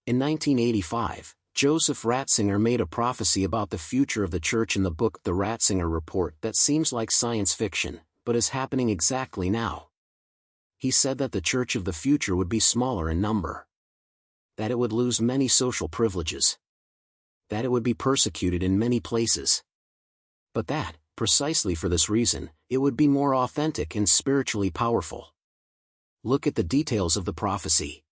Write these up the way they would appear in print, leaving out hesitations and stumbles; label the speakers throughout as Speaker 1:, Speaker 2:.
Speaker 1: In 1985, Joseph Ratzinger made a prophecy about the future of the Church in the book The Ratzinger Report that seems like science fiction, but is happening exactly now. He said that the Church of the future would be smaller in number. That it would lose many social privileges. That it would be persecuted in many places. But that, precisely for this reason, it would be more authentic and spiritually powerful. Look at the details of the prophecy.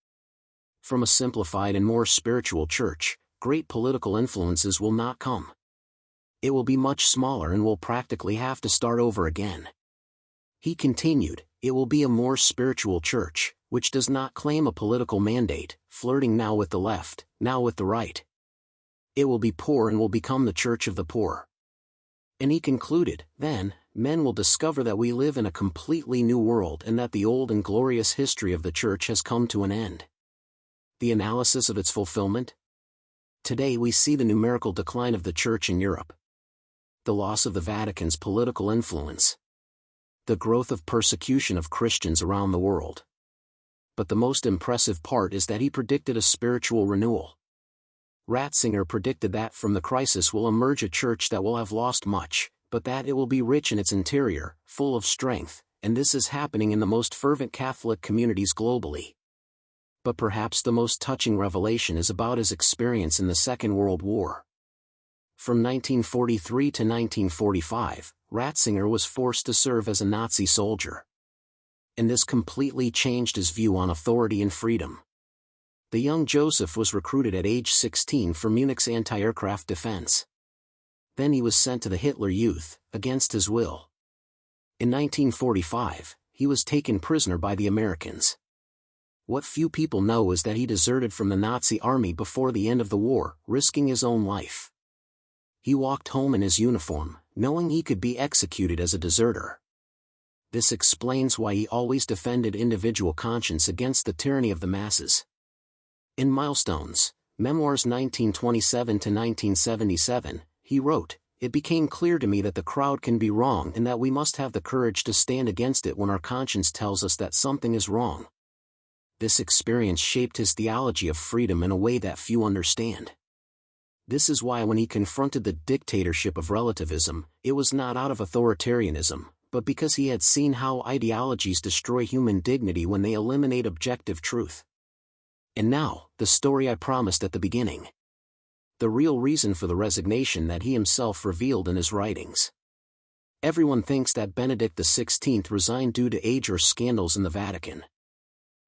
Speaker 1: From a simplified and more spiritual church, great political influences will not come. It will be much smaller and will practically have to start over again. He continued, it will be a more spiritual church, which does not claim a political mandate, flirting now with the left, now with the right. It will be poor and will become the church of the poor. And he concluded, then, men will discover that we live in a completely new world and that the old and glorious history of the church has come to an end. The analysis of its fulfillment? Today we see the numerical decline of the Church in Europe. The loss of the Vatican's political influence. The growth of persecution of Christians around the world. But the most impressive part is that he predicted a spiritual renewal. Ratzinger predicted that from the crisis will emerge a church that will have lost much, but that it will be rich in its interior, full of strength, and this is happening in the most fervent Catholic communities globally. But perhaps the most touching revelation is about his experience in the Second World War. From 1943 to 1945, Ratzinger was forced to serve as a Nazi soldier. And this completely changed his view on authority and freedom. The young Joseph was recruited at age 16 for Munich's anti-aircraft defense. Then he was sent to the Hitler Youth, against his will. In 1945, he was taken prisoner by the Americans. What few people know is that he deserted from the Nazi army before the end of the war, risking his own life. He walked home in his uniform, knowing he could be executed as a deserter. This explains why he always defended individual conscience against the tyranny of the masses. In Milestones, Memoirs 1927 to 1977, he wrote, "It became clear to me that the crowd can be wrong and that we must have the courage to stand against it when our conscience tells us that something is wrong." This experience shaped his theology of freedom in a way that few understand. This is why when he confronted the dictatorship of relativism, it was not out of authoritarianism, but because he had seen how ideologies destroy human dignity when they eliminate objective truth. And now, the story I promised at the beginning. The real reason for the resignation that he himself revealed in his writings. Everyone thinks that Benedict XVI resigned due to age or scandals in the Vatican.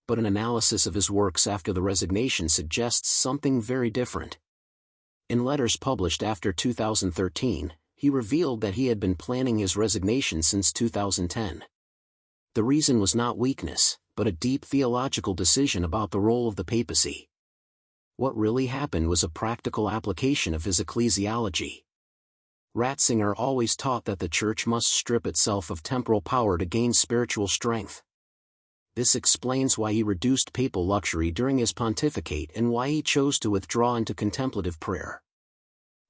Speaker 1: But an analysis of his works after the resignation suggests something very different. In letters published after 2013, he revealed that he had been planning his resignation since 2010. The reason was not weakness, but a deep theological decision about the role of the papacy. What really happened was a practical application of his ecclesiology. Ratzinger always taught that the Church must strip itself of temporal power to gain spiritual strength. This explains why he reduced papal luxury during his pontificate and why he chose to withdraw into contemplative prayer.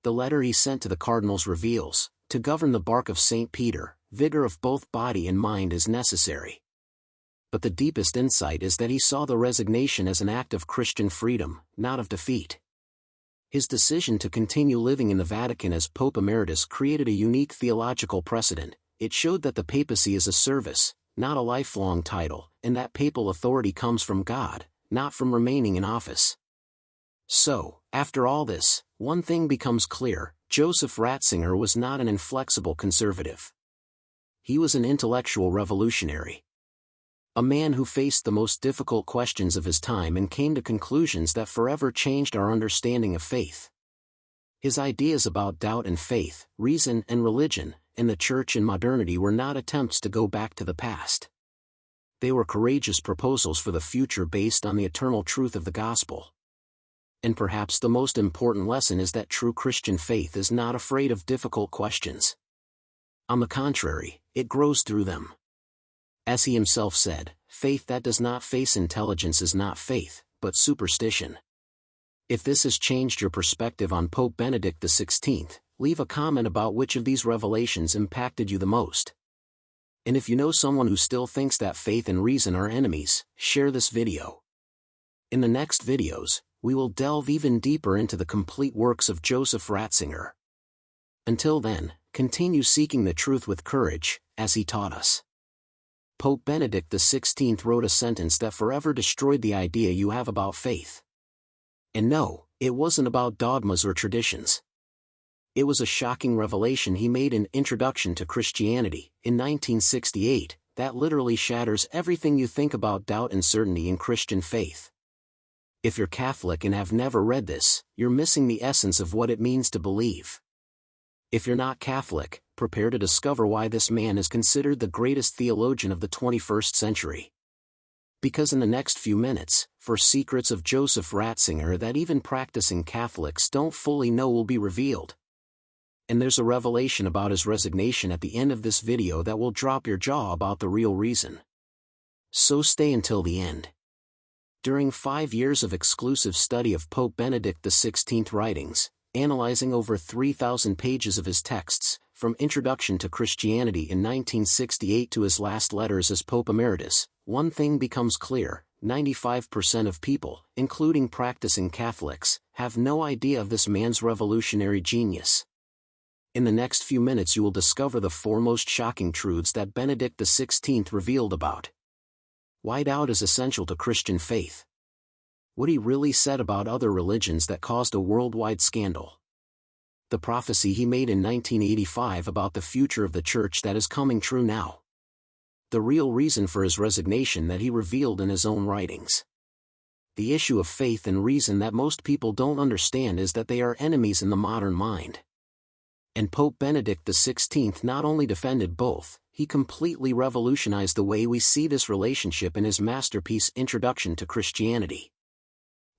Speaker 1: The letter he sent to the cardinals reveals, to govern the bark of St. Peter, vigor of both body and mind is necessary. But the deepest insight is that he saw the resignation as an act of Christian freedom, not of defeat. His decision to continue living in the Vatican as Pope Emeritus created a unique theological precedent. It showed that the papacy is a service, not a lifelong title, and that papal authority comes from God, not from remaining in office. So, after all this, one thing becomes clear: Joseph Ratzinger was not an inflexible conservative. He was an intellectual revolutionary. A man who faced the most difficult questions of his time and came to conclusions that forever changed our understanding of faith. His ideas about doubt and faith, reason and religion, and the Church in modernity were not attempts to go back to the past. They were courageous proposals for the future based on the eternal truth of the gospel. And perhaps the most important lesson is that true Christian faith is not afraid of difficult questions. On the contrary, it grows through them. As he himself said, faith that does not face intelligence is not faith, but superstition. If this has changed your perspective on Pope Benedict XVI, leave a comment about which of these revelations impacted you the most. And if you know someone who still thinks that faith and reason are enemies, share this video. In the next videos, we will delve even deeper into the complete works of Joseph Ratzinger. Until then, continue seeking the truth with courage, as he taught us. Pope Benedict XVI wrote a sentence that forever destroyed the idea you have about faith. And no, it wasn't about dogmas or traditions. It was a shocking revelation he made in Introduction to Christianity, in 1968, that literally shatters everything you think about doubt and certainty in Christian faith. If you're Catholic and have never read this, you're missing the essence of what it means to believe. If you're not Catholic, prepare to discover why this man is considered the greatest theologian of the 21st century. Because in the next few minutes, 4 secrets of Joseph Ratzinger that even practicing Catholics don't fully know will be revealed. And there's a revelation about his resignation at the end of this video that will drop your jaw about the real reason. So stay until the end. During 5 years of exclusive study of Pope Benedict XVI writings, analyzing over 3,000 pages of his texts, from Introduction to Christianity in 1968 to his last letters as Pope Emeritus, one thing becomes clear: 95% of people, including practicing Catholics, have no idea of this man's revolutionary genius. In the next few minutes you will discover the 4 most shocking truths that Benedict XVI revealed about why doubt is essential to Christian faith. What he really said about other religions that caused a worldwide scandal. The prophecy he made in 1985 about the future of the Church that is coming true now. The real reason for his resignation that he revealed in his own writings. The issue of faith and reason that most people don't understand is that they are enemies in the modern mind. And Pope Benedict XVI not only defended both, he completely revolutionized the way we see this relationship in his masterpiece Introduction to Christianity.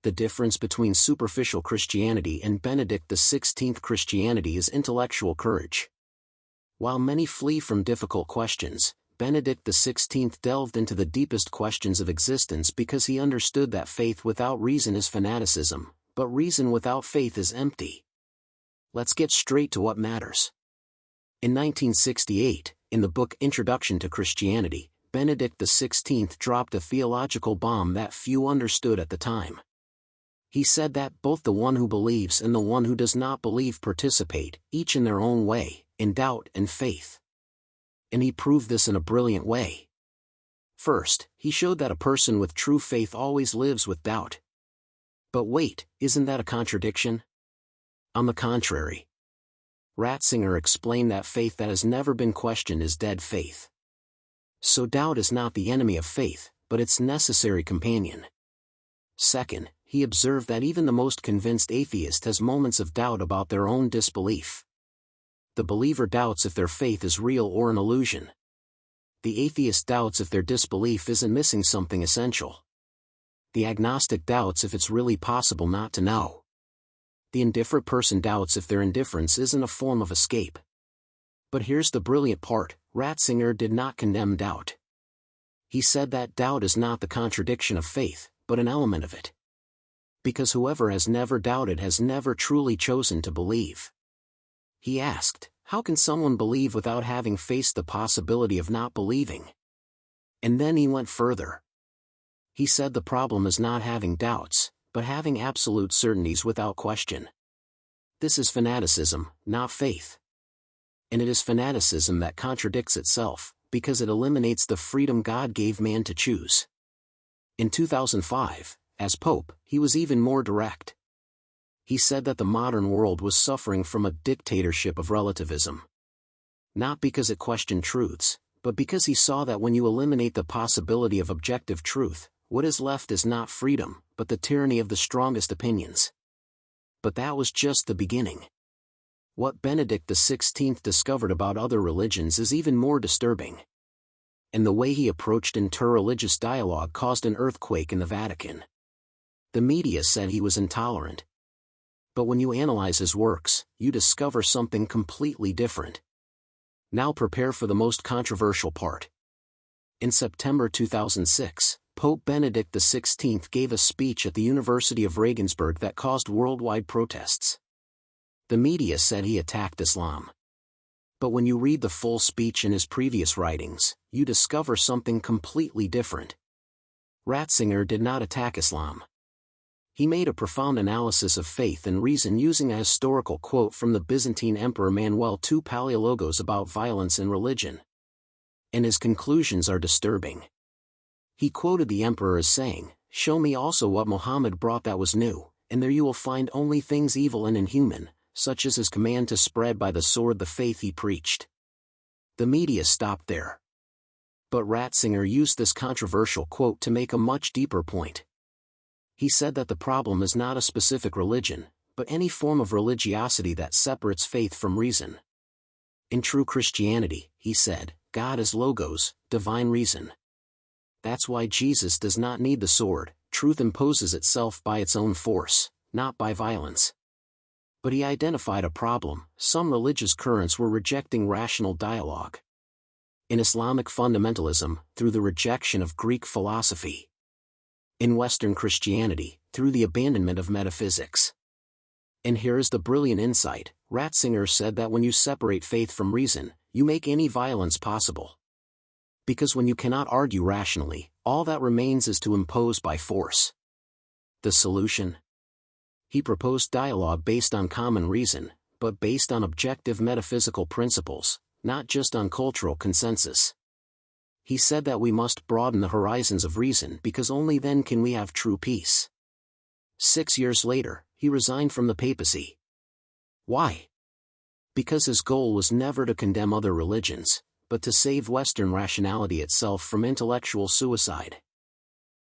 Speaker 1: The difference between superficial Christianity and Benedict XVI Christianity is intellectual courage. While many flee from difficult questions, Benedict XVI delved into the deepest questions of existence because he understood that faith without reason is fanaticism, but reason without faith is empty. Let's get straight to what matters. In 1968, in the book Introduction to Christianity, Benedict XVI dropped a theological bomb that few understood at the time. He said that both the one who believes and the one who does not believe participate, each in their own way, in doubt and faith. And he proved this in a brilliant way. First, he showed that a person with true faith always lives with doubt. But wait, isn't that a contradiction? On the contrary. Ratzinger explained that faith that has never been questioned is dead faith. So doubt is not the enemy of faith, but its necessary companion. Second, he observed that even the most convinced atheist has moments of doubt about their own disbelief. The believer doubts if their faith is real or an illusion. The atheist doubts if their disbelief isn't missing something essential. The agnostic doubts if it's really possible not to know. The indifferent person doubts if their indifference isn't a form of escape. But here's the brilliant part: Ratzinger did not condemn doubt. He said that doubt is not the contradiction of faith, but an element of it. Because whoever has never doubted has never truly chosen to believe. He asked, how can someone believe without having faced the possibility of not believing? And then he went further. He said the problem is not having doubts, but having absolute certainties without question. This is fanaticism, not faith. And it is fanaticism that contradicts itself, because it eliminates the freedom God gave man to choose. In 2005, as Pope, he was even more direct. He said that the modern world was suffering from a dictatorship of relativism. Not because it questioned truths, but because he saw that when you eliminate the possibility of objective truth, what is left is not freedom, but the tyranny of the strongest opinions. But that was just the beginning. What Benedict XVI discovered about other religions is even more disturbing. And the way he approached interreligious dialogue caused an earthquake in the Vatican. The media said he was intolerant. But when you analyze his works, you discover something completely different. Now prepare for the most controversial part. In September 2006, Pope Benedict XVI gave a speech at the University of Regensburg that caused worldwide protests. The media said he attacked Islam. But when you read the full speech in his previous writings, you discover something completely different. Ratzinger did not attack Islam. He made a profound analysis of faith and reason using a historical quote from the Byzantine Emperor Manuel II Palaiologos about violence in religion. And his conclusions are disturbing. He quoted the emperor as saying, "Show me also what Muhammad brought that was new, and there you will find only things evil and inhuman, such as his command to spread by the sword the faith he preached." The media stopped there. But Ratzinger used this controversial quote to make a much deeper point. He said that the problem is not a specific religion, but any form of religiosity that separates faith from reason. In true Christianity, he said, God is logos, divine reason. That's why Jesus does not need the sword. Truth imposes itself by its own force, not by violence. But he identified a problem: some religious currents were rejecting rational dialogue. In Islamic fundamentalism, through the rejection of Greek philosophy. In Western Christianity, through the abandonment of metaphysics. And here is the brilliant insight: Ratzinger said that when you separate faith from reason, you make any violence possible. Because when you cannot argue rationally, all that remains is to impose by force. The solution? He proposed dialogue based on common reason, but based on objective metaphysical principles, not just on cultural consensus. He said that we must broaden the horizons of reason because only then can we have true peace. 6 years later, he resigned from the papacy. Why? Because his goal was never to condemn other religions, but to save Western rationality itself from intellectual suicide.